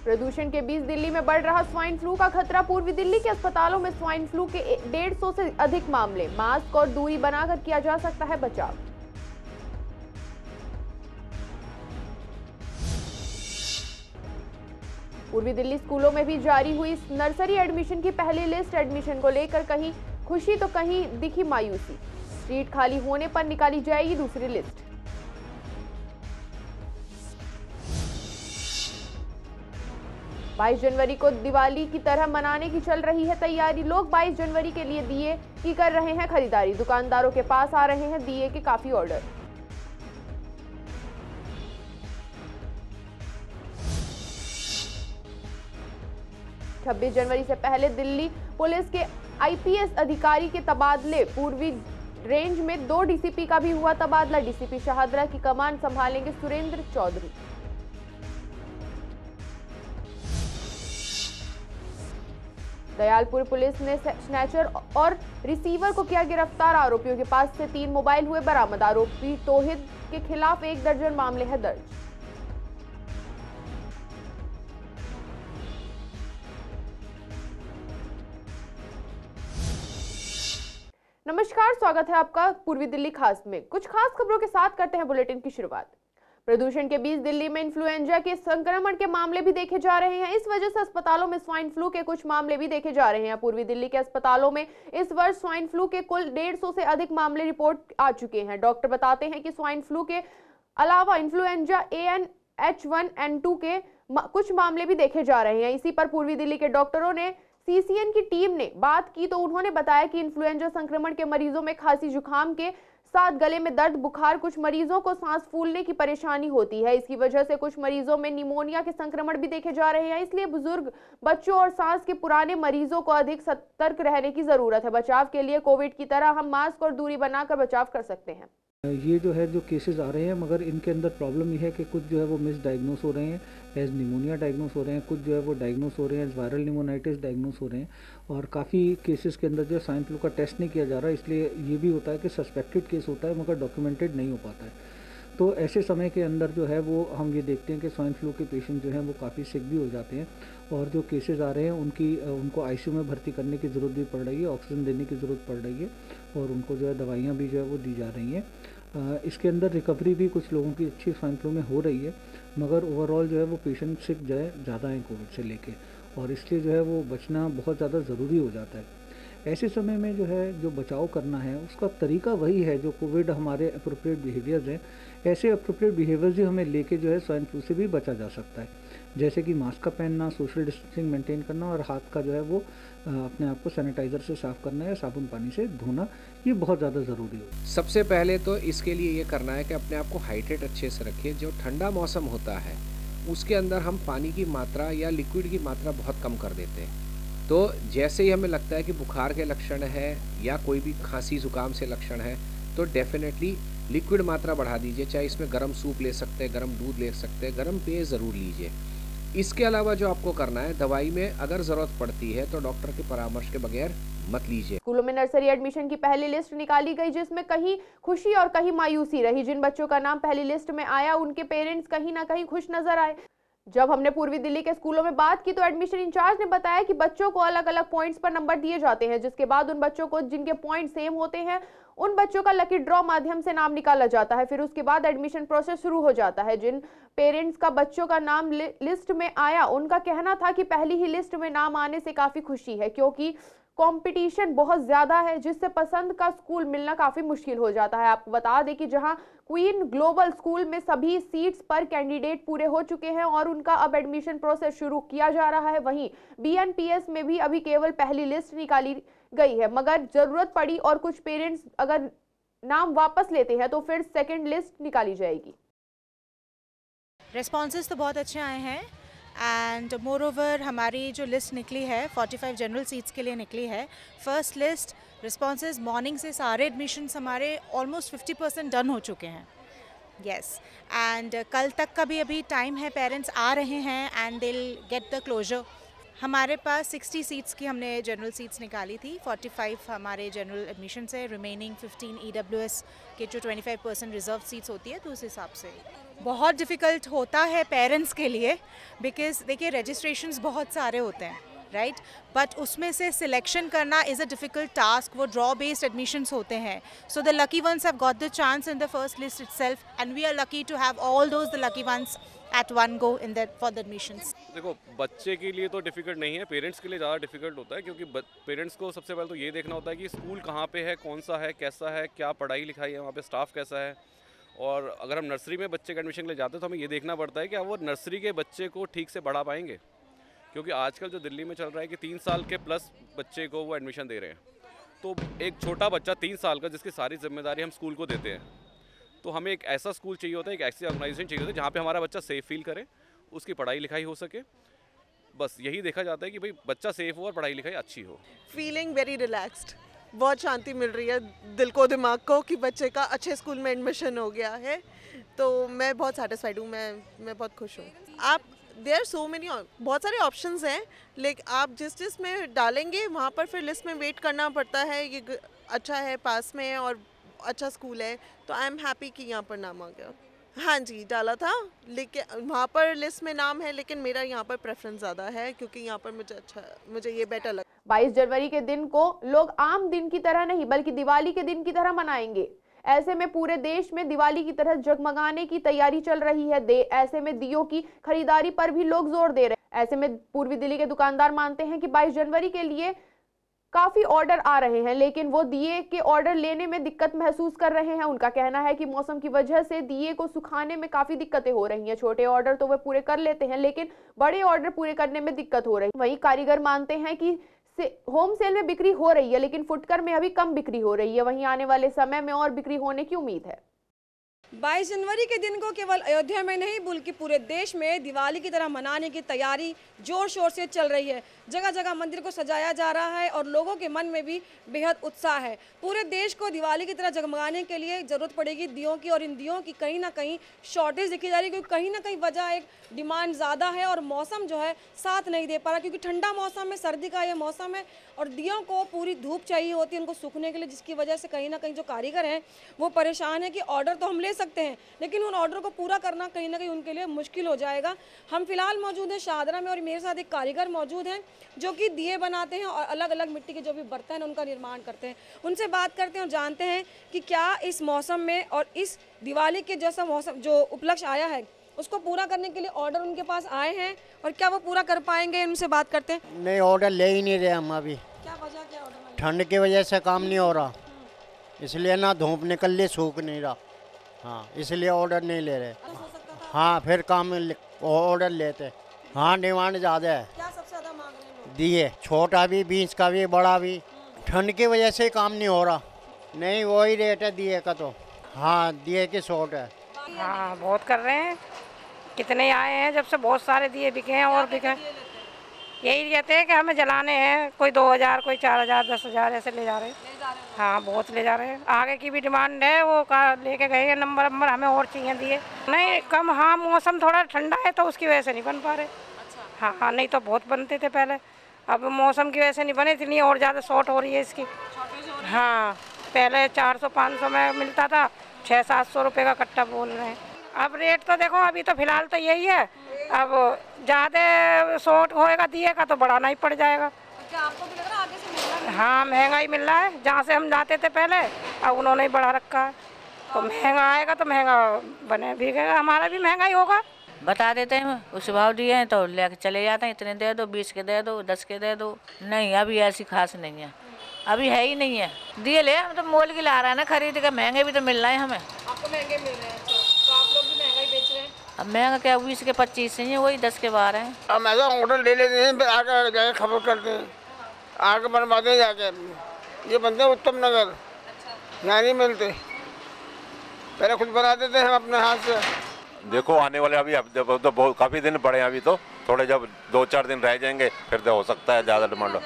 प्रदूषण के बीच दिल्ली में बढ़ रहा स्वाइन फ्लू का खतरा। पूर्वी दिल्ली के अस्पतालों में स्वाइन फ्लू के 150 से अधिक मामले। मास्क और दूरी बनाकर किया जा सकता है बचाव। पूर्वी दिल्ली स्कूलों में भी जारी हुई नर्सरी एडमिशन की पहली लिस्ट। एडमिशन को लेकर कहीं खुशी तो कहीं दिखी मायूसी। सीट खाली होने पर निकाली जाएगी दूसरी लिस्ट। बाईस जनवरी को दिवाली की तरह मनाने की चल रही है तैयारी। लोग 22 जनवरी के लिए दिए की कर रहे हैं खरीदारी। दुकानदारों के पास आ रहे हैं दिए के काफी ऑर्डर। छब्बीस जनवरी से पहले दिल्ली पुलिस के आईपीएस अधिकारी के तबादले। पूर्वी रेंज में 2 डीसीपी का भी हुआ तबादला। डीसीपी शाहदरा की कमान संभालेंगे सुरेंद्र चौधरी। दयालपुर पुलिस ने स्नैचर और रिसीवर को किया गिरफ्तार। आरोपियों के पास से 3 मोबाइल हुए बरामद। आरोपी तौहिद के खिलाफ 1 दर्जन मामले हैं दर्ज। नमस्कार, स्वागत है आपका पूर्वी दिल्ली खास में। कुछ खास खबरों के साथ करते हैं बुलेटिन की शुरुआत। प्रदूषण के बीच दिल्ली में इन्फ्लुएंजा के संक्रमण के मामले भी देखे जा रहे हैं। इस वजह से अस्पतालों में स्वाइन फ्लू के कुछ मामले भी देखे जा रहे हैं। पूर्वी दिल्ली के अस्पतालों में इस वर्ष स्वाइन फ्लू के कुल 150 से अधिक मामले रिपोर्ट आ चुके हैं। डॉक्टर बताते हैं कि स्वाइन फ्लू के अलावा इन्फ्लुएंजा AN-H1N2 के कुछ मामले भी देखे जा रहे हैं। इसी पर पूर्वी दिल्ली के डॉक्टरों ने सीसीएन की टीम ने बात की तो उन्होंने बताया कि इन्फ्लुएंजा संक्रमण के मरीजों में खांसी जुकाम के साथ गले में दर्द, बुखार, कुछ मरीजों को सांस फूलने की परेशानी होती है। इसकी वजह से कुछ मरीजों में निमोनिया के संक्रमण भी देखे जा रहे हैं। इसलिए बुजुर्ग, बच्चों और सांस के पुराने मरीजों को अधिक सतर्क रहने की जरूरत है। बचाव के लिए कोविड की तरह हम मास्क और दूरी बनाकर बचाव कर सकते हैं। ये जो केसेस आ रहे हैं, मगर इनके अंदर प्रॉब्लम ये है कि कुछ जो है वो मिस डायग्नोस हो रहे हैं, एज निमोनिया डायग्नोस हो रहे हैं, कुछ जो है वो डायग्नोस हो रहे हैं एज वायरल निमोनाइटिस डायग्नोस हो रहे हैं, और काफ़ी केसेस के अंदर जो है स्वाइन फ्लू का टेस्ट नहीं किया जा रहा है। इसलिए ये भी होता है कि सस्पेक्टेड केस होता है मगर डॉक्यूमेंटेड नहीं हो पाता है। तो ऐसे समय के अंदर जो है वो हम ये देखते हैं कि स्वाइन फ्लू के पेशेंट जो हैं वो काफ़ी सिक भी हो जाते हैं, और जो केसेस आ रहे हैं उनको आईसीयू में भर्ती करने की ज़रूरत भी पड़ रही है, ऑक्सीजन देने की ज़रूरत पड़ रही है, और उनको जो है दवाइयाँ भी जो है वो दी जा रही हैं। इसके अंदर रिकवरी भी कुछ लोगों की अच्छी स्वाइन फ्लू में हो रही है, मगर ओवरऑल जो है वो पेशेंट सिक जो है ज़्यादा है कोविड से लेके, और इसलिए जो है वो बचना बहुत ज़्यादा ज़रूरी हो जाता है। ऐसे समय में जो है जो बचाव करना है उसका तरीका वही है जो कोविड हमारे अप्रोप्रिएट बिहेवियर्स हैं। ऐसे अप्रोप्रिएट बिहेवियर्स ही हमें लेके जो है स्वाइन फ्लू से भी बचा जा सकता है, जैसे कि मास्क का पहनना, सोशल डिस्टेंसिंग मेंटेन करना, और हाथ का जो है वो अपने आप को सैनिटाइज़र से साफ़ करना या साबुन पानी से धोना, ये बहुत ज़्यादा ज़रूरी हो। सबसे पहले तो इसके लिए ये करना है कि अपने आप को हाइड्रेट अच्छे से रखिए। जो ठंडा मौसम होता है उसके अंदर हम पानी की मात्रा या लिक्विड की मात्रा बहुत कम कर देते हैं। तो जैसे ही हमें लगता है कि बुखार के लक्षण है या कोई भी खांसी जुकाम से लक्षण है तो डेफिनेटली लिक्विड मात्रा बढ़ा दीजिए। चाहे इसमें गर्म सूप ले सकते हैं, गर्म दूध ले सकते हैं, गर्म पेय ज़रूर लीजिए। इसके अलावा जो आपको करना है, दवाई में अगर ज़रूरत पड़ती है तो डॉक्टर के परामर्श के बगैर मत लीजिए। स्कूलों में नर्सरी एडमिशन की पहली लिस्ट निकाली गई, जिसमें कहीं खुशी और कहीं मायूसी रही। जिन बच्चों का नाम पहली लिस्ट में आया उनके पेरेंट्स कहीं ना कहीं खुश नजर आए। जब हमने पूर्वी दिल्ली के स्कूलों में बात की तो एडमिशन इंचार्ज ने बताया कि बच्चों को अलग अलग पॉइंट्स पर नंबर दिए जाते हैं, जिसके बाद उन बच्चों को जिनके पॉइंट सेम होते हैं उन बच्चों का लकी ड्रॉ माध्यम से नाम निकाला जाता है। फिर उसके बाद एडमिशन प्रोसेस शुरू हो जाता है। जिन पेरेंट्स का बच्चों का नाम लिस्ट में आया उनका कहना था कि पहली ही लिस्ट में नाम आने से काफी खुशी है, क्योंकि कंपटीशन बहुत ज्यादा है, जिससे पसंद का स्कूल मिलना काफी मुश्किल हो जाता है। आपको बता दें कि जहां क्वीन ग्लोबल स्कूल में सभी सीट्स पर कैंडिडेट पूरे हो चुके हैं और उनका अब एडमिशन प्रोसेस शुरू किया जा रहा है, वहीं BNPS में भी अभी केवल पहली लिस्ट निकाली गई है। मगर जरूरत पड़ी और कुछ पेरेंट्स अगर नाम वापस लेते हैं तो फिर सेकेंड लिस्ट निकाली जाएगी। रिस्पॉन्सेज तो बहुत अच्छे आए हैं, एंड मोर ओवर हमारी जो लिस्ट निकली है 45 जनरल सीट्स के लिए निकली है। फर्स्ट लिस्ट रिस्पॉन्सेज मॉर्निंग से सारे एडमिशन्स हमारे ऑलमोस्ट 50% डन हो चुके हैं। यस, एंड कल तक का भी अभी टाइम है, पेरेंट्स आ रहे हैं and they will get the closure. हमारे पास 60 सीट्स की हमने जनरल सीट्स निकाली थी, 45 हमारे जनरल एडमिशन है, रिमेनिंग 15 EWS के जो 25% रिजर्व सीट्स होती है, तो उस हिसाब से बहुत डिफ़िकल्ट होता है पेरेंट्स के लिए, बिकॉज देखिए रजिस्ट्रेशंस बहुत सारे होते हैं, राइट, बट उसमें से सिलेक्शन करना इज़ अ डिफ़िकल्ट टास्क। वो ड्रॉ बेस्ड एडमिशन्स होते हैं, so the lucky ones have got the chance in the first list itself, and we are lucky to have all those the lucky ones at one go in that for the admissions. देखो बच्चे के लिए तो difficult नहीं है, parents के लिए ज़्यादा डिफ़िकल्ट होता है, क्योंकि पेरेंट्स को सबसे पहले तो ये देखना होता है कि स्कूल कहाँ पे है, कौन सा है, कैसा है, क्या पढ़ाई लिखाई है, वहाँ पे स्टाफ कैसा है। और अगर हम नर्सरी में बच्चे का एडमिशन ले जाते हैं तो हमें ये देखना पड़ता है कि वो नर्सरी के बच्चे को ठीक से पढ़ा पाएंगे, क्योंकि आजकल जो दिल्ली में चल रहा है कि 3 साल के प्लस बच्चे को वो एडमिशन दे रहे हैं। तो एक छोटा बच्चा 3 साल का जिसकी सारी जिम्मेदारी हम स्कूल को देते हैं, तो हमें एक ऐसा स्कूल चाहिए होता है, एक ऐसी ऑर्गेनाइजेशन चाहिए होता है जहाँ पे हमारा बच्चा सेफ़ फील करे, उसकी पढ़ाई लिखाई हो सके। बस यही देखा जाता है कि भाई बच्चा सेफ़ हो और पढ़ाई लिखाई अच्छी हो। फीलिंग वेरी रिलैक्स्ड, बहुत शांति मिल रही है दिल को दिमाग को कि बच्चे का अच्छे स्कूल में एडमिशन हो गया है, तो मैं बहुत सेटिस्फाइड हूँ, मैं बहुत खुश हूँ। आप देयर आर सो मेनी, बहुत सारे ऑप्शंस हैं, लेकिन आप जिस में डालेंगे वहाँ पर फिर लिस्ट में वेट करना पड़ता है। ये अच्छा है, पास में है और अच्छा स्कूल है, तो आई एम हैप्पी कि यहाँ पर नाम आ गया। हाँ जी, डाला था, लेकिन वहाँ पर लिस्ट में नाम है, लेकिन मेरा यहाँ पर प्रेफरेंस ज़्यादा है क्योंकि यहाँ पर मुझे ये बेटर लगा। 22 जनवरी के दिन को लोग आम दिन की तरह नहीं बल्कि दिवाली के दिन की तरह मनाएंगे। ऐसे में पूरे देश में दिवाली की तरह जगमगाने की तैयारी चल रही है। ऐसे में दियों की खरीदारी पर भी लोग जोर दे रहे हैं। ऐसे में पूर्वी दिल्ली के दुकानदार मानते हैं कि 22 जनवरी के लिए काफी ऑर्डर आ रहे हैं, लेकिन वो दिए के ऑर्डर लेने में दिक्कत महसूस कर रहे हैं। उनका कहना है कि मौसम की वजह से दिए को सुखाने में काफी दिक्कतें हो रही हैं। छोटे ऑर्डर तो वे पूरे कर लेते हैं, लेकिन बड़े ऑर्डर पूरे करने में दिक्कत हो रही है। वहीं कारीगर मानते हैं कि होम सेल में बिक्री हो रही है, लेकिन फुटकर में अभी कम बिक्री हो रही है। वहीं आने वाले समय में और बिक्री होने की उम्मीद है। 22 जनवरी के दिन को केवल अयोध्या में नहीं बल्कि पूरे देश में दिवाली की तरह मनाने की तैयारी जोर शोर से चल रही है। जगह जगह मंदिर को सजाया जा रहा है और लोगों के मन में भी बेहद उत्साह है। पूरे देश को दिवाली की तरह जगमगाने के लिए ज़रूरत पड़ेगी दियों की, और इन दियों की कहीं ना कहीं शॉर्टेज दिखी जा रही है, क्योंकि कहीं ना कहीं वजह एक डिमांड ज़्यादा है और मौसम जो है साथ नहीं दे पा रहा, क्योंकि ठंडा मौसम है, सर्दी का ये मौसम है और दियों को पूरी धूप चाहिए होती है उनको सूखने के लिए, जिसकी वजह से कहीं ना कहीं जो कारीगर हैं वो परेशान है कि ऑर्डर तो हम ले सकते हैं, लेकिन उन ऑर्डर को पूरा करना कहीं ना कहीं उनके लिए मुश्किल हो जाएगा। हम फिलहाल मौजूद हैं शाहदरा में और मेरे साथ एक कारीगर मौजूद हैं जो कि दिए बनाते हैं और अलग अलग मिट्टी के जो भी बर्तन हैं उनका निर्माण करते हैं। उनसे बात करते हैं और जानते हैं कि क्या इस मौसम में और इस दिवाली के जैसा मौसम जो उपलक्ष्य आया है उसको पूरा करने के लिए ऑर्डर उनके पास आए हैं और क्या वो पूरा कर पाएंगे। उनसे बात करते हैं। नहीं, ऑर्डर ले ही नहीं रहे हम अभी। क्या वजह, क्या ऑर्डर? ठंड की वजह से काम नहीं हो रहा, इसलिए ना धूप निकल रही, सूख नहीं रहा। हाँ, इसलिए ऑर्डर नहीं ले रहे। हाँ, फिर काम ऑर्डर लेते। हाँ, डिमांड ज़्यादा है। क्या सबसे ज़्यादा मांग रहे हैं लोग? दिए, छोटा भी, 20 का भी, बड़ा भी। ठंड की वजह से काम नहीं हो रहा। नहीं, वही रेट है दिए का तो। हाँ, दिए की शॉर्ट है। हाँ, बहुत कर रहे हैं। कितने आए हैं जब से बहुत सारे दिए बिके हैं और बिके। यही कहते हैं कि हमें जलाने हैं, कोई 2000, कोई 4000, 10,000 ऐसे ले जा रहे हैं। हाँ, बहुत ले जा रहे हैं। आगे की भी डिमांड है, वो लेके गए नंबर हमें और चाहिए दिए। नहीं कम, हाँ मौसम थोड़ा ठंडा है तो उसकी वजह से नहीं बन पा रहे। हाँ हाँ, नहीं तो बहुत बनते थे पहले, अब मौसम की वजह से नहीं बने, इसलिए और ज़्यादा शॉर्ट हो रही है इसकी। हाँ, पहले 400-500 में मिलता था, 600-700 रुपये का कट्टा बोल रहे हैं। अब रेट तो देखो, अभी तो फिलहाल तो यही है, अब ज़्यादा शॉर्ट होएगा दिए का तो बढ़ाना ही पड़ जाएगा। क्या आपको भी लग रहा है आगे से महंगा? हाँ, महंगा ही मिल रहा है। जहाँ से हम जाते थे पहले, अब उन्होंने ही बढ़ा रखा है, तो महंगा आएगा तो महंगा बने बिकेगा, हमारा भी महंगा ही होगा। बता देते हैं, उस भाव दिए हैं तो लेके चले जाते हैं, इतने दे दो, 20 के दे दो, 10 के दे दो। नहीं, अभी ऐसी खास नहीं है, अभी है ही नहीं है। दिए ले, हम तो मोल की ला रहे हैं ना खरीद के, महंगे भी तो मिल रहे हैं हमें। आपको महंगे मिल रहे हैं? अच्छा, तो आप लोग भी महंगा ही बेच रहे हैं? अब महंगा क्या, 20 के 25 हैं, वही 10 के 12 हैं। अब ऐसा ऑर्डर ले लेते हैं, फिर आगे जाके खबर करते हैं, आगे बनवाते हैं जाके। ये बनते हैं उत्तम नगर, यहाँ नहीं मिलते, पहले खुद बना देते हैं हम अपने हाथ से। देखो आने वाले अभी जब तो बहुत काफ़ी दिन पड़े हैं, अभी तो थोड़े जब 2-4 दिन रह जाएंगे फिर तो हो सकता है ज़्यादा डिमांड।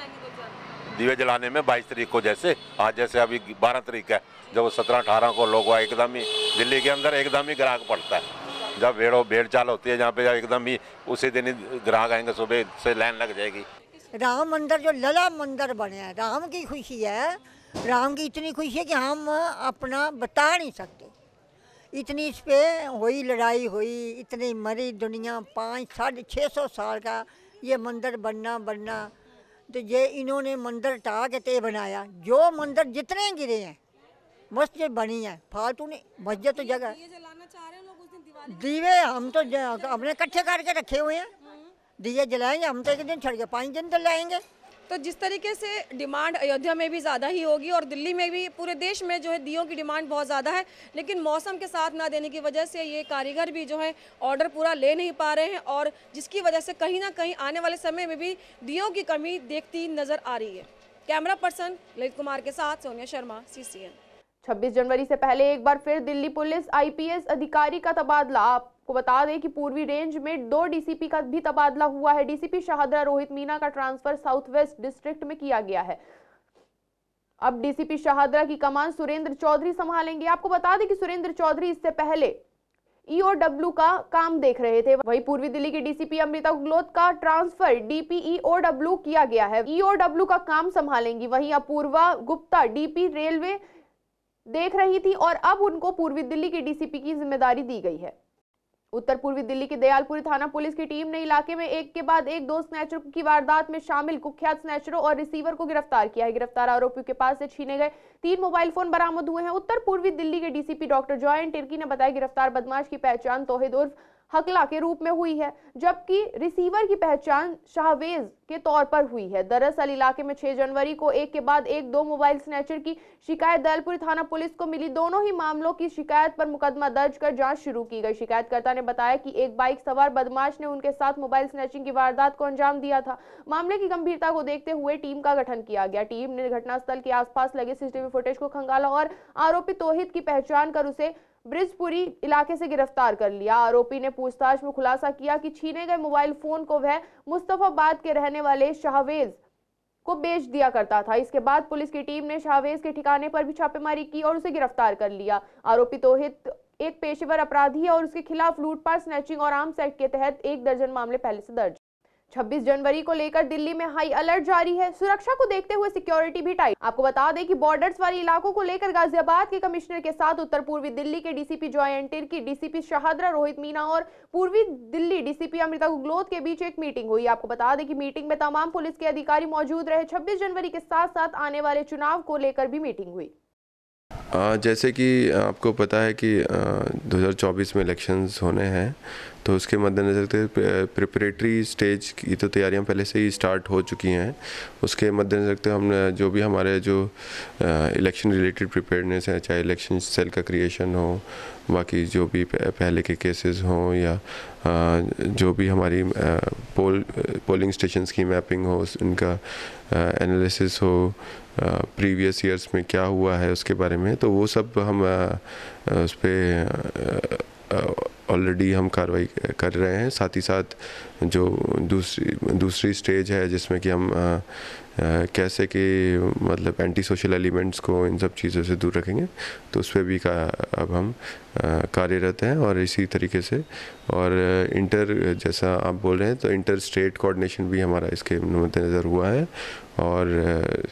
दिए जलाने में 22 तारीख को, जैसे आज जैसे अभी 12 तारीख है, जब 17-18 को लोग एकदम ही दिल्ली के अंदर एकदम ही ग्राहक पड़ता है। जब भेड़ चाल होती है जहाँ पे एकदम ही उसी दिन ही ग्राहक आएंगे, सुबह से लाइन लग जाएगी। राम मंदिर जो लला मंदिर बने हैं, राम की खुशी है, राम की इतनी खुशी है कि हम अपना बता नहीं सकते। इतनी इस पे हुई लड़ाई हुई, इतनी मरी दुनिया, 500-650 साल का ये मंदिर बनना तो ये इन्होंने मंदिर टा के ते बनाया। जो मंदिर जितने गिरे हैं मस्जिद बनी है, फालतू नहीं। मस्जिद तो जगह दीवे हम तो अपने इकट्ठे करके रखे हुए हैं, दिए जलाएंगे हम तो, एक दिन छोड़ के 5 दिन जलाएंगे। तो जिस तरीके से डिमांड अयोध्या में भी ज़्यादा ही होगी और दिल्ली में भी, पूरे देश में जो है दियों की डिमांड बहुत ज़्यादा है, लेकिन मौसम के साथ ना देने की वजह से ये कारीगर भी जो है ऑर्डर पूरा ले नहीं पा रहे हैं, और जिसकी वजह से कहीं ना कहीं आने वाले समय में भी दियों की कमी देखती नज़र आ रही है। कैमरा पर्सन ललित कुमार के साथ सोनिया शर्मा, CCN। 26 जनवरी से पहले एक बार फिर दिल्ली पुलिस IPS अधिकारी का तबादला। आपको बता दें कि पूर्वी रेंज में 2 DCP का भी तबादला हुआ है। DCP शाहदरा रोहित मीना का ट्रांसफर साउथ वेस्ट डिस्ट्रिक्ट में किया गया है। अब DCP शाहदरा की कमान सुरेंद्र चौधरी संभालेंगे। आपको बता दें कि सुरेंद्र चौधरी इससे पहले EOW का काम देख रहे थे। वहीं पूर्वी दिल्ली की DCP अमृता गहलोत का ट्रांसफर DPEOW किया गया है। EOW का काम संभालेंगी। वहीं अपूर्वा गुप्ता DP रेलवे देख रही थी और अब उनको पूर्वी दिल्ली की DCP की जिम्मेदारी दी गई है। उत्तर पूर्वी दिल्ली की दयालपुरी थाना पुलिस की टीम ने इलाके में एक के बाद एक 2 स्नैचर की वारदात में शामिल कुख्यात स्नैचरों और रिसीवर को गिरफ्तार किया है। गिरफ्तार आरोपियों के पास से छीने गए 3 मोबाइल फोन बरामद हुए हैं। उत्तर पूर्वी दिल्ली के DCP doctor Joy N Tirkey ने बताया गिरफ्तार बदमाश की पहचान तौहीद उर्फ हकला के रूप में हुई है, जबकि रिसीवर की पहचान शाहवेज के तौर पर हुई है। दरअसल इलाके में 6 जनवरी को एक के बाद एक 2 मोबाइल स्नैचर की शिकायत दयालपुरी थाना पुलिस को मिली। दोनों ही मामलों की शिकायत पर मुकदमा दर्ज कर जांच शुरू की गई। शिकायतकर्ता ने बताया कि एक बाइक सवार बदमाश ने उनके साथ मोबाइल स्नैचिंग की वारदात को अंजाम दिया था। मामले की गंभीरता को देखते हुए टीम का गठन किया गया। टीम ने घटनास्थल के आसपास लगे CCTV फुटेज को खंगाला और आरोपी तौहीद की पहचान कर उसे ब्रिजपुरी इलाके से गिरफ्तार कर लिया। आरोपी ने पूछताछ में खुलासा किया कि छीने गए मोबाइल फोन को वह मुस्तफाबाद के रहने वाले शाहवेज को बेच दिया करता था। इसके बाद पुलिस की टीम ने शाहवेज के ठिकाने पर भी छापेमारी की और उसे गिरफ्तार कर लिया। आरोपी तौहीद एक पेशेवर अपराधी है और उसके खिलाफ लूटपाट, स्नैचिंग और आर्म्स एक्ट के तहत 1 दर्जन मामले पहले से दर्ज। 26 जनवरी को लेकर दिल्ली में हाई अलर्ट जारी है। सुरक्षा को देखते हुए सिक्योरिटी भी टाइट। आपको बता दें कि बॉर्डर्स वाले इलाकों को लेकर गाजियाबाद के कमिश्नर के साथ उत्तर पूर्वी दिल्ली के DCP Joy N Tirkey, DCP Shahdara Rohit Meena और पूर्वी दिल्ली DCP अमृता गहलोत के बीच एक मीटिंग हुई। आपको बता दें कि मीटिंग में तमाम पुलिस के अधिकारी मौजूद रहे। 26 जनवरी के साथ साथ आने वाले चुनाव को लेकर भी मीटिंग हुई। जैसे कि आपको पता है कि 2024 में इलेक्शंस होने हैं, तो उसके मद्देनज़र प्रिपरेटरी स्टेज की तो तैयारियां पहले से ही स्टार्ट हो चुकी हैं। उसके मद्देनज़र हम जो भी हमारे जो इलेक्शन रिलेटेड प्रिपेयर्डनेस है, चाहे इलेक्शन सेल का क्रिएशन हो, बाकी जो भी पहले के केसेस हों, या जो भी हमारी पोलिंग स्टेशंस की मैपिंग हो, उनका एनालिसिस हो, प्रीवियस ईयर्स में क्या हुआ है उसके बारे में, तो वो सब हम उस पर ऑलरेडी हम कार्रवाई कर रहे हैं। साथ ही साथ जो दूसरी स्टेज है जिसमें कि हम कैसे कि मतलब एंटी सोशल एलिमेंट्स को इन सब चीज़ों से दूर रखेंगे, तो उस पर भी अब हम कार्यरत हैं। और इसी तरीके से और जैसा आप बोल रहे हैं, तो इंटर स्टेट कोऑर्डिनेशन भी हमारा इसके मद्देनज़र हुआ है और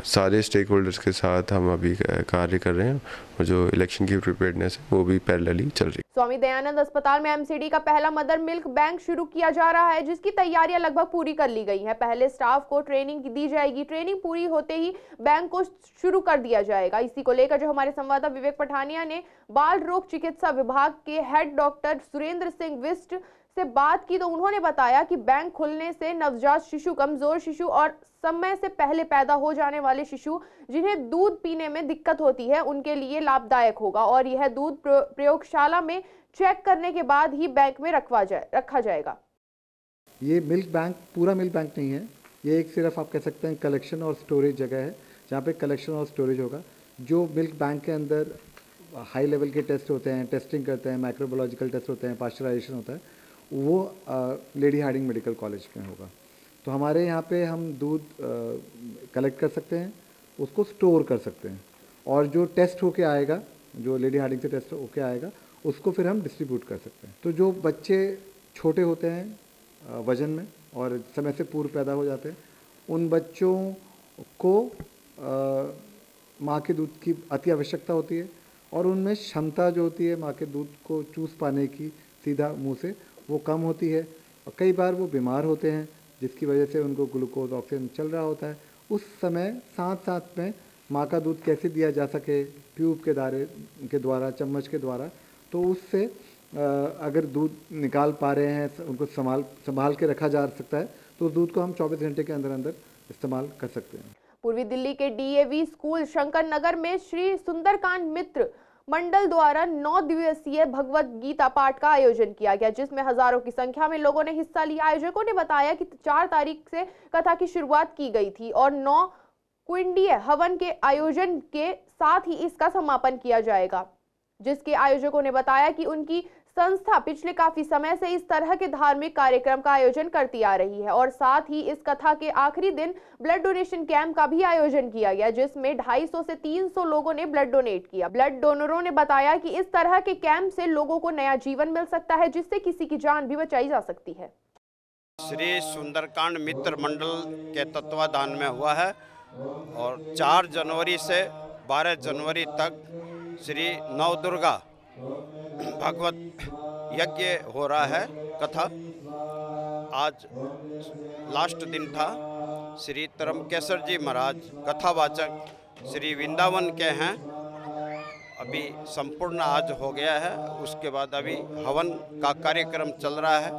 सारे स्टेक होल्डर्स के साथ हम अभी कार्य कर रहे हैं और जो इलेक्शन की प्रिपेयर्डनेस है वो भी पैरेलली चल रही है। स्वामी दयानंद अस्पताल में MCD का पहला मदर मिल्क बैंक शुरू किया जा रहा है, जिसकी तैयारियां लगभग पूरी कर ली गई हैं। पहले स्टाफ को ट्रेनिंग दी जाएगी। ट्रेनिंग पूरी होते ही बैंक को शुरू कर दिया जाएगा। इसी को लेकर जो हमारे संवाददाता विवेक पठानिया ने बाल रोग चिकित्सा विभाग के हेड डॉक्टर सुरेंद्र सिंह विष्ट से बात की, तो उन्होंने बताया कि बैंक खुलने से नवजात शिशु, कमजोर शिशु और समय से पहले पैदा हो जाने वाले शिशु जिन्हें दूध पीने में दिक्कत होती है, उनके लिए लाभदायक होगा और यह दूध प्रयोगशाला में चेक करने के बाद ही बैंक में रखा जाएगा। ये मिल्क बैंक पूरा मिल्क बैंक नहीं है, ये एक सिर्फ आप कह सकते हैं कलेक्शन और स्टोरेज जगह है, जहाँ पे कलेक्शन और स्टोरेज होगा। जो मिल्क बैंक के अंदर हाई लेवल के टेस्ट होते हैं, टेस्टिंग करते हैं, माइक्रोबायोलॉजिकल टेस्ट होते हैं, पास्चराइजेशन होता है, वो लेडी हार्डिंग मेडिकल कॉलेज में होगा। तो हमारे यहाँ पे हम दूध कलेक्ट कर सकते हैं, उसको स्टोर कर सकते हैं, और जो टेस्ट होके आएगा, जो लेडी हार्डिंग से टेस्ट होके आएगा, उसको फिर हम डिस्ट्रीब्यूट कर सकते हैं। तो जो बच्चे छोटे होते हैं वज़न में और समय से पूर्व पैदा हो जाते हैं, उन बच्चों को माँ के दूध की अति आवश्यकता होती है और उनमें क्षमता जो होती है माँ के दूध को चूस पाने की सीधा मुंह से, वो कम होती है और कई बार वो बीमार होते हैं, जिसकी वजह से उनको ग्लूकोज ऑक्सीजन चल रहा होता है। उस समय साथ साथ में माँ का दूध कैसे दिया जा सके, ट्यूब के दायरे के द्वारा, चम्मच के द्वारा, तो उससे अगर दूध निकाल पा रहे हैं, उनको संभाल के रखा जा सकता है, तो उस दूध को हम 24 घंटे के अंदर अंदर इस्तेमाल कर सकते हैं। पूर्वी दिल्ली के डीएवी स्कूल शंकर नगर में श्री सुंदरकांड मित्र मंडल द्वारा 9 दिवसीय भगवत गीता पाठ का आयोजन किया गया, जिसमें हजारों की संख्या में लोगों ने हिस्सा लिया। आयोजकों ने बताया कि 4 तारीख से कथा की शुरुआत की गई थी और 9 कुंडीय हवन के आयोजन के साथ ही इसका समापन किया जाएगा, जिसके आयोजकों ने बताया कि उनकी संस्था पिछले काफी समय से इस तरह के धार्मिक कार्यक्रम का आयोजन करती आ रही है और साथ ही इस कथा के आखिरी दिन ब्लड डोनेशन कैंप का भी आयोजन किया गया, जिसमें 250 से 300 लोगों ने ब्लड डोनेट किया। ब्लड डोनरों ने बताया कि इस तरह के कैंप से लोगों को नया जीवन मिल सकता है, जिससे किसी की जान भी बचाई जा सकती है। श्री सुंदरकांड मित्र मंडल के तत्वाधान में हुआ है और 4 जनवरी से 12 जनवरी तक श्री नवदुर्गा भागवत यज्ञ हो रहा है कथा। आज लास्ट दिन था। श्री तरमकेश्वर जी महाराज कथावाचक श्री वृंदावन के हैं। अभी संपूर्ण आज हो गया है। उसके बाद अभी हवन का कार्यक्रम चल रहा है।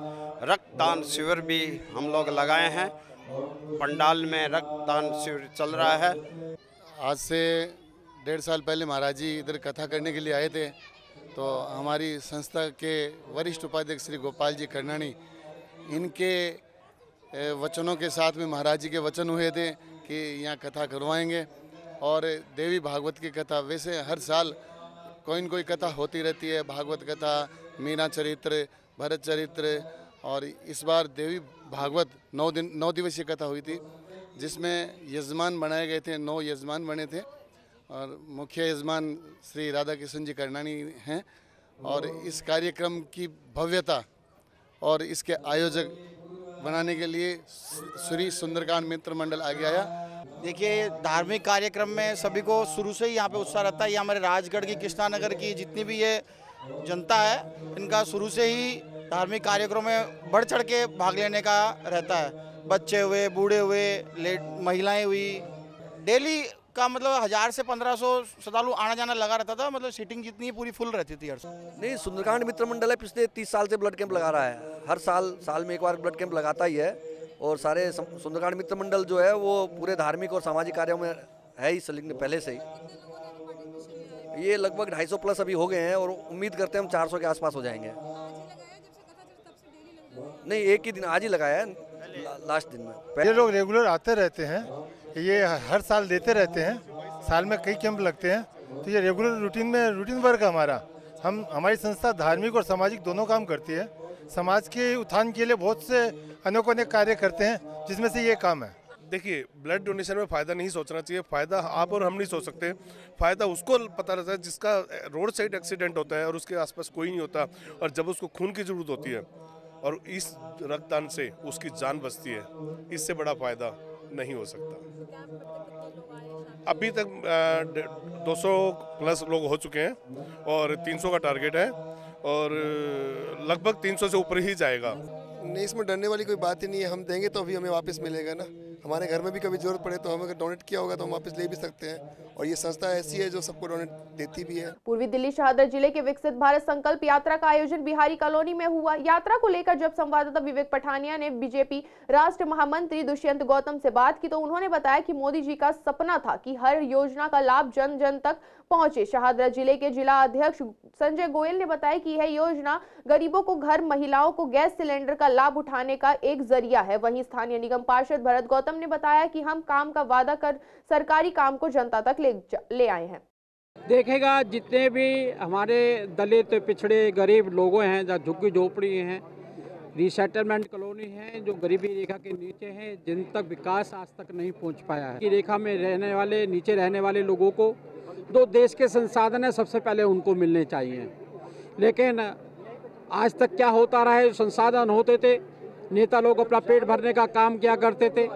रक्तदान शिविर भी हम लोग लगाए हैं। पंडाल में रक्तदान शिविर चल रहा है। आज से 1.5 साल पहले महाराज जी इधर कथा करने के लिए आए थे, तो हमारी संस्था के वरिष्ठ उपाध्यक्ष श्री गोपाल जी करनानी, इनके वचनों के साथ में महाराज जी के वचन हुए थे कि यहाँ कथा करवाएंगे और देवी भागवत की कथा। वैसे हर साल कोई न कोई कथा होती रहती है, भागवत कथा, मीना चरित्र, भरत चरित्र, और इस बार देवी भागवत 9 दिवसीय कथा हुई थी, जिसमें यजमान बनाए गए थे। 9 यजमान बने थे और मुख्य यजमान श्री राधा किशन जी करनानी हैं। और इस कार्यक्रम की भव्यता और इसके आयोजक बनाने के लिए श्री सुंदरकांड मित्र मंडल आगे आया। देखिए, धार्मिक कार्यक्रम में सभी को शुरू से ही यहाँ पे उत्साह रहता है। ये हमारे राजगढ़ की, कृष्णा नगर की जितनी भी ये जनता है, इनका शुरू से ही धार्मिक कार्यक्रम में बढ़ चढ़ के भाग लेने का रहता है। बच्चे हुए, बूढ़े हुए, महिलाएं हुई, डेली का मतलब 1000 से 1500 श्रद्धालु आना जाना लगा रहता था। मतलब सीटिंग जितनी पूरी फुल रहती थी हर साल। नहीं, सुंदरकांड मित्र मंडल है, पिछले 30 साल से ब्लड कैंप लगा रहा है। हर साल में एक बार ब्लड कैंप लगाता ही है। और सारे सुंदरकांड मित्र मंडल जो है वो पूरे धार्मिक और सामाजिक कार्यों में है ही संलग्न पहले से ही। ये लगभग 250 प्लस अभी हो गए हैं और उम्मीद करते हैं हम 400 के आसपास हो जाएंगे। नहीं, एक ही दिन आज ही लगाया है, लास्ट दिन में। ये लोग रेगुलर आते रहते हैं, ये हर साल देते रहते हैं। साल में कई कैंप लगते हैं, तो ये रेगुलर रूटीन वर्क है हमारा। हमारी संस्था धार्मिक और सामाजिक दोनों काम करती है। समाज के उत्थान के लिए बहुत से अनेक कार्य करते हैं, जिसमें से ये काम है। देखिए, ब्लड डोनेशन में फ़ायदा नहीं सोचना चाहिए। फ़ायदा आप और हम नहीं सोच सकते। फ़ायदा उसको पता रहता है जिसका रोड साइड एक्सीडेंट होता है और उसके आसपास कोई नहीं होता, और जब उसको खून की ज़रूरत होती है और इस रक्तदान से उसकी जान बचती है। इससे बड़ा फ़ायदा नहीं हो सकता। अभी तक 200 प्लस लोग हो चुके हैं और 300 का टारगेट है और लगभग 300 से ऊपर ही जाएगा। नहीं, इसमें डरने वाली कोई बात ही नहीं है। हम देंगे तो अभी हमें वापस मिलेगा ना। हमारे घर में भी कभी जरूरत पड़े तो हमें अगर डोनेट किया होगा तो हम वापस ले भी सकते हैं, और ये संस्था ऐसी है जो सबको डोनेट देती भी है। पूर्वी दिल्ली शहादरा जिले के विकसित भारत संकल्प यात्रा का आयोजन बिहारी कॉलोनी में हुआ। यात्रा को लेकर जब संवाददाता विवेक पठानिया ने बीजेपी राष्ट्र महामंत्री दुष्यंत गौतम से बात की, तो उन्होंने बताया कि मोदी जी का सपना था कि हर योजना का लाभ जन जन तक पहुंचे। शहादरा जिले के जिला अध्यक्ष संजय गोयल ने बताया कि यह योजना गरीबों को घर, महिलाओं को गैस सिलेंडर का लाभ उठाने का एक जरिया है। वहीं स्थानीय निगम पार्षद भरत गौतम ने बताया कि हम काम का वादा कर सरकारी काम को जनता तक ले आए हैं। देखेगा, जितने भी हमारे दलित, पिछड़े, गरीब लोग हैं, जहाँ झुग्गी झोपड़ी हैं, रिसेटलमेंट कॉलोनी हैं, जो गरीबी रेखा के नीचे हैं, जिन तक विकास आज तक नहीं पहुँच पाया है। रेखा में रहने वाले, नीचे रहने वाले लोगों को जो देश के संसाधन है सबसे पहले उनको मिलने चाहिए। लेकिन आज तक क्या होता रहा है, संसाधन होते थे, नेता लोग अपना पेट भरने का काम किया करते थे,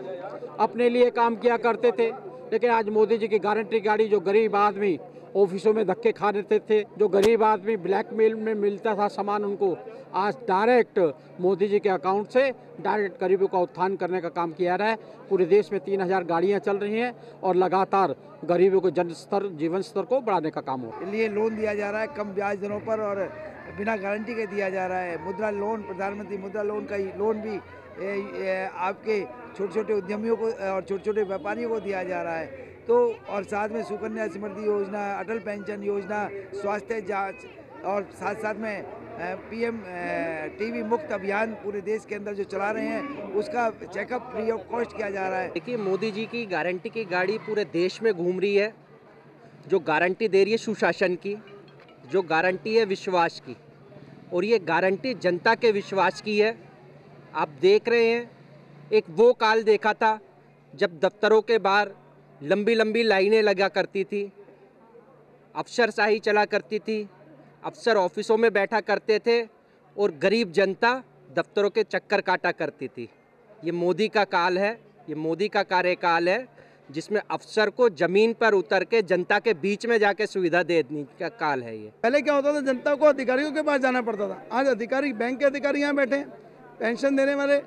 अपने लिए काम किया करते थे। लेकिन आज मोदी जी की गारंटी गाड़ी जो गरीब आदमी ऑफिसों में धक्के खा देते थे। जो गरीब आदमी ब्लैकमेल में मिलता था सामान उनको, आज डायरेक्ट मोदी जी के अकाउंट से डायरेक्ट गरीबों का उत्थान करने का काम किया रहा है। पूरे देश में 3000 गाड़ियाँ चल रही हैं और लगातार गरीबों को जीवन स्तर को बढ़ाने का काम हो रहा है। लिए लोन दिया जा रहा है कम ब्याज दरों पर और बिना गारंटी के दिया जा रहा है। मुद्रा लोन, प्रधानमंत्री मुद्रा लोन का लोन भी आपके छोटे छोटे उद्यमियों को और छोटे छोटे व्यापारियों को दिया जा रहा है। तो और साथ में सुकन्या समृद्धि योजना, अटल पेंशन योजना, स्वास्थ्य जांच और साथ साथ में पीएम टीबी मुक्त अभियान पूरे देश के अंदर जो चला रहे हैं उसका चेकअप फ्री ऑफ कॉस्ट किया जा रहा है। देखिए, मोदी जी की गारंटी की गाड़ी पूरे देश में घूम रही है। जो गारंटी दे रही है सुशासन की, जो गारंटी है विश्वास की, और ये गारंटी जनता के विश्वास की है। आप देख रहे हैं, एक वो काल देखा था जब दफ्तरों के बाहर लंबी लंबी लाइनें लगा करती थी, अफसरशाही चला करती थी, अफसर ऑफिसों में बैठा करते थे और गरीब जनता दफ्तरों के चक्कर काटा करती थी। ये मोदी का काल है, ये मोदी का कार्यकाल है जिसमें अफसर को जमीन पर उतर के जनता के बीच में जाके सुविधा देने का काल है। ये पहले क्या होता था, जनता को अधिकारियों के पास जाना पड़ता था। आज अधिकारी, बैंक के अधिकारी यहाँ बैठे हैं, पेंशन देने वाले,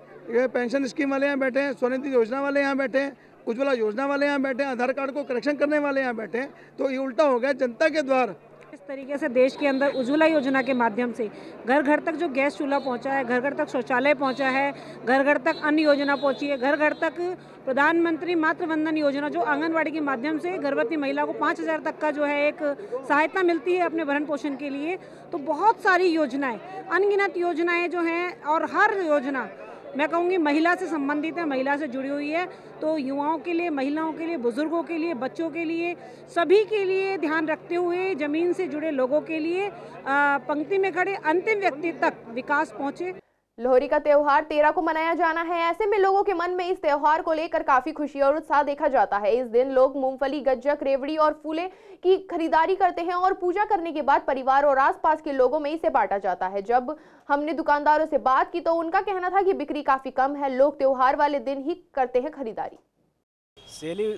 पेंशन स्कीम वाले यहाँ बैठे हैं, स्वनिधि योजना वाले यहाँ बैठे हैं, उज्ज्वला योजना वाले यहाँ बैठे हैं, आधार कार्ड को करेक्शन करने वाले यहाँ बैठे हैं। तो ये उल्टा हो गया, जनता के द्वार। इस तरीके से देश के अंदर उज्ज्वला योजना के माध्यम से घर घर तक जो गैस चूल्हा पहुंचा है, घर घर तक शौचालय पहुंचा है, घर घर तक अन्न योजना पहुंची है, घर घर तक प्रधानमंत्री मातृ वंदन योजना जो आंगनवाड़ी के माध्यम से गर्भवती महिला को 5000 तक का जो है एक सहायता मिलती है अपने भरण पोषण के लिए। तो बहुत सारी योजनाएं, अनगिनत योजनाएं जो हैं, और हर योजना मैं कहूँगी महिला से संबंधित है, महिला से जुड़ी हुई है। तो युवाओं के लिए, महिलाओं के लिए, बुजुर्गों के लिए, बच्चों के लिए, सभी के लिए ध्यान रखते हुए जमीन से जुड़े लोगों के लिए पंक्ति में खड़े अंतिम व्यक्ति तक विकास पहुँचे। लोहड़ी का त्योहार 13 को मनाया जाना है। ऐसे में लोगों के मन में इस त्योहार को लेकर काफी खुशी और उत्साह देखा जाता है। इस दिन लोग मूंगफली, गज्जक, रेवड़ी और फूले की खरीदारी करते हैं और पूजा करने के बाद परिवार और आसपास के लोगों में इसे बांटा जाता है। जब हमने दुकानदारों से बात की तो उनका कहना था कि बिक्री काफी कम है, लोग त्योहार वाले दिन ही करते हैं खरीदारी।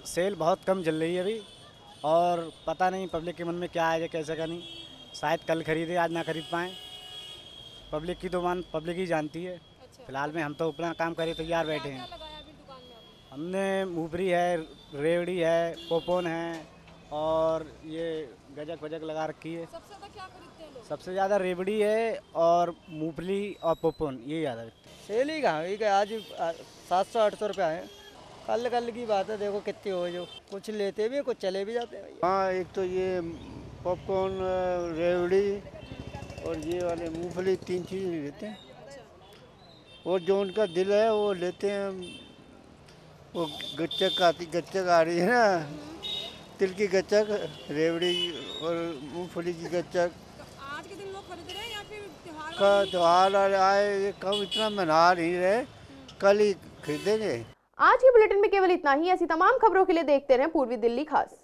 सेल बहुत कम चल रही है अभी, और पता नहीं पब्लिक के मन में क्या है, कैसे का नहीं, शायद कल खरीदे आज ना खरीद पाएँ। पब्लिक की तो पब्लिक ही जानती है। फिलहाल में हम तो अपना काम करे तैयार बैठे हैं। हमने मूंगफली है, रेवड़ी है, पोपॉर्न है और ये गजक वजक लगा रखी है। सबसे ज़्यादा क्या खरीदते हैं लोग? सबसे ज़्यादा रेवड़ी है और मूंगफली और पोपॉर्न, ये ज़्यादा बिकते हैं। सेल ही कहाँ हुई, आज 700-800 रुपये है। कल की बात है, देखो कितने हो, जो कुछ लेते भी कुछ चले भी जाते हैं। हाँ, एक तो ये पॉपकॉर्न, रेवड़ी और ये वाले मूंगफली, 3 चीज़ लेते हैं। और जो उनका दिल है वो लेते हैं। वो गच्चक आ रही है ना, तिल की गच्चक, रेवड़ी और मूंगफली की गच्चक। आज के दिन लोग खरीद रहे हैं या फिर त्योहार आए, ये कम इतना मना नहीं रहे, कल ही खरीदेंगे। आज के बुलेटिन में केवल इतना ही। ऐसी तमाम खबरों के लिए देखते रहें पूर्वी दिल्ली खास।